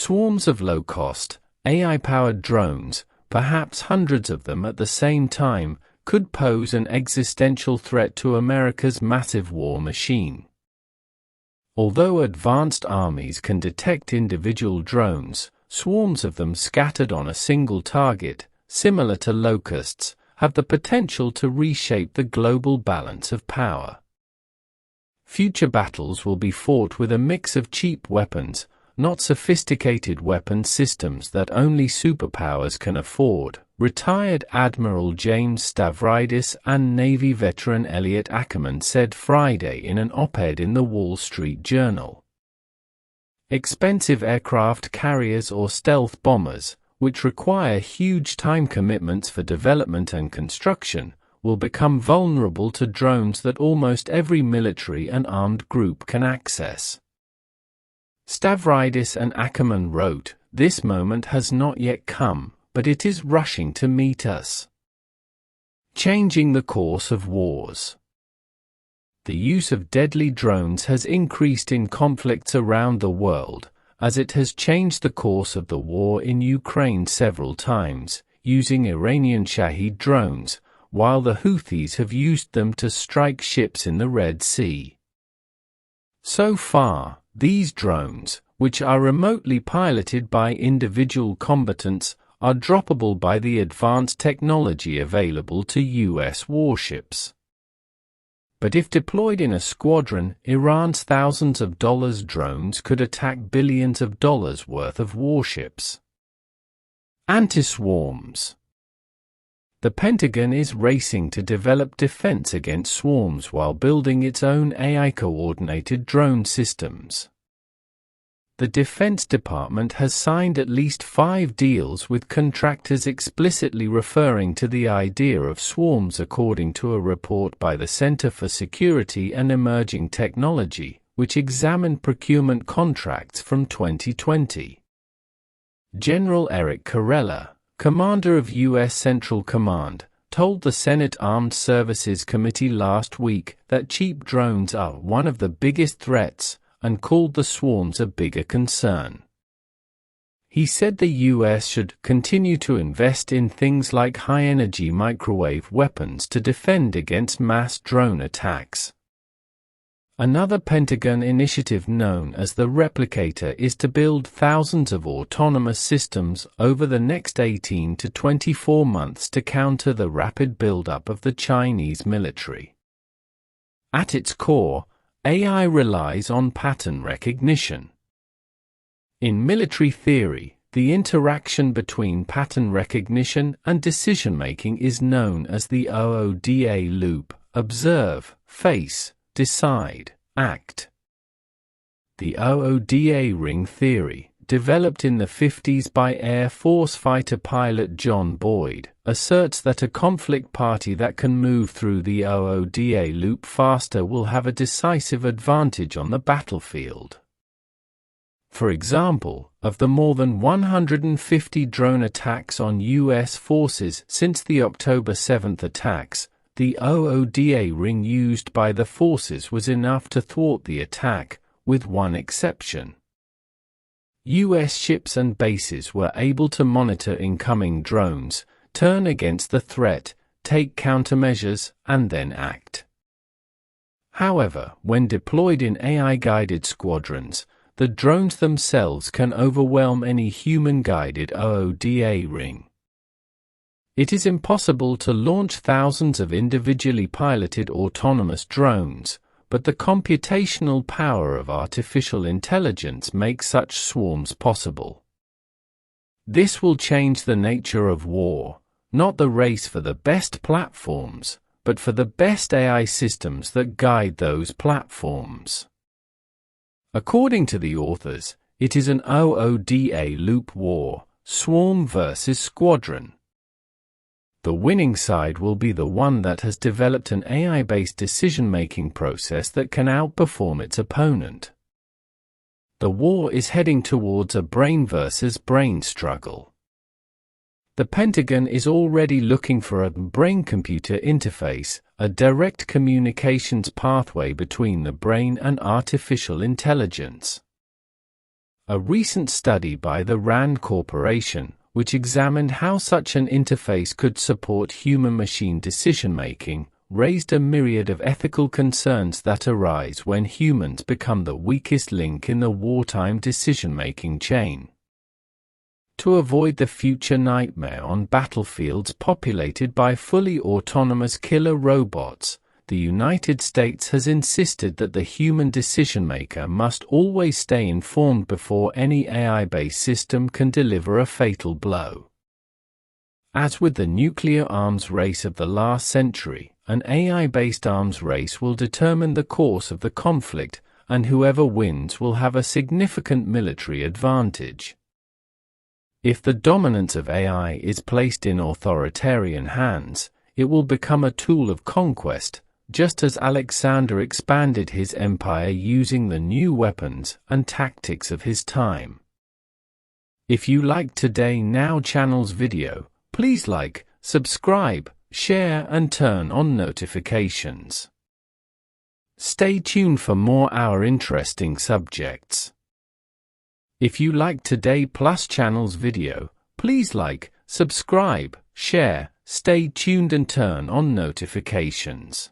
Swarms of low-cost, AI-powered drones, perhaps hundreds of them at the same time, could pose an existential threat to America's massive war machine. Although advanced armies can detect individual drones, swarms of them scattered on a single target, similar to locusts, have the potential to reshape the global balance of power. Future battles will be fought with a mix of cheap weapons, not sophisticated weapon systems that only superpowers can afford, retired Admiral James Stavridis and Navy veteran Elliot Ackerman said Friday in an op-ed in the Wall Street Journal. Expensive aircraft carriers or stealth bombers, which require huge time commitments for development and construction, will become vulnerable to drones that almost every military and armed group can access. Stavridis and Ackerman wrote, "This moment has not yet come, but it is rushing to meet us." Changing the course of wars. The use of deadly drones has increased in conflicts around the world, as it has changed the course of the war in Ukraine several times, using Iranian Shahed drones, while the Houthis have used them to strike ships in the Red Sea. So far, these drones, which are remotely piloted by individual combatants, are droppable by the advanced technology available to U.S. warships. But if deployed in a squadron, Iran's thousands of dollars drones could attack billions of dollars worth of warships. Anti-swarms. The Pentagon is racing to develop defense against swarms while building its own AI-coordinated drone systems. The Defense Department has signed at least 5 deals with contractors explicitly referring to the idea of swarms, according to a report by the Center for Security and Emerging Technology, which examined procurement contracts from 2020. General Eric Corella, commander of U.S. Central Command, told the Senate Armed Services Committee last week that cheap drones are one of the biggest threats, and called the swarms a bigger concern. He said the U.S. should continue to invest in things like high-energy microwave weapons to defend against mass drone attacks. Another Pentagon initiative known as the Replicator is to build thousands of autonomous systems over the next 18 to 24 months to counter the rapid buildup of the Chinese military. At its core, AI relies on pattern recognition. In military theory, the interaction between pattern recognition and decision-making is known as the OODA loop: observe, face, decide, act. The OODA ring theory, developed in the 50s by Air Force fighter pilot John Boyd, asserts that a conflict party that can move through the OODA loop faster will have a decisive advantage on the battlefield. For example, of the more than 150 drone attacks on U.S. forces since the October 7 attacks, the OODA ring used by the forces was enough to thwart the attack, with one exception. U.S. ships and bases were able to monitor incoming drones, turn against the threat, take countermeasures, and then act. However, when deployed in AI-guided squadrons, the drones themselves can overwhelm any human-guided OODA ring. It is impossible to launch thousands of individually piloted autonomous drones, but the computational power of artificial intelligence makes such swarms possible. This will change the nature of war, not the race for the best platforms, but for the best AI systems that guide those platforms. According to the authors, it is an OODA loop war, swarm versus squadron. The winning side will be the one that has developed an AI-based decision-making process that can outperform its opponent. The war is heading towards a brain versus brain struggle. The Pentagon is already looking for a brain-computer interface, a direct communications pathway between the brain and artificial intelligence. A recent study by the RAND Corporation, which examined how such an interface could support human-machine decision-making, raised a myriad of ethical concerns that arise when humans become the weakest link in the wartime decision-making chain. To avoid the future nightmare on battlefields populated by fully autonomous killer robots, the United States has insisted that the human decision-maker must always stay informed before any AI-based system can deliver a fatal blow. As with the nuclear arms race of the last century, an AI-based arms race will determine the course of the conflict, and whoever wins will have a significant military advantage. If the dominance of AI is placed in authoritarian hands, it will become a tool of conquest, just as Alexander expanded his empire using the new weapons and tactics of his time. If you liked Today Now channel's video, please like, subscribe, share and turn on notifications. Stay tuned for more our interesting subjects. If you like Today Plus channel's video, please like, subscribe, share, stay tuned and turn on notifications.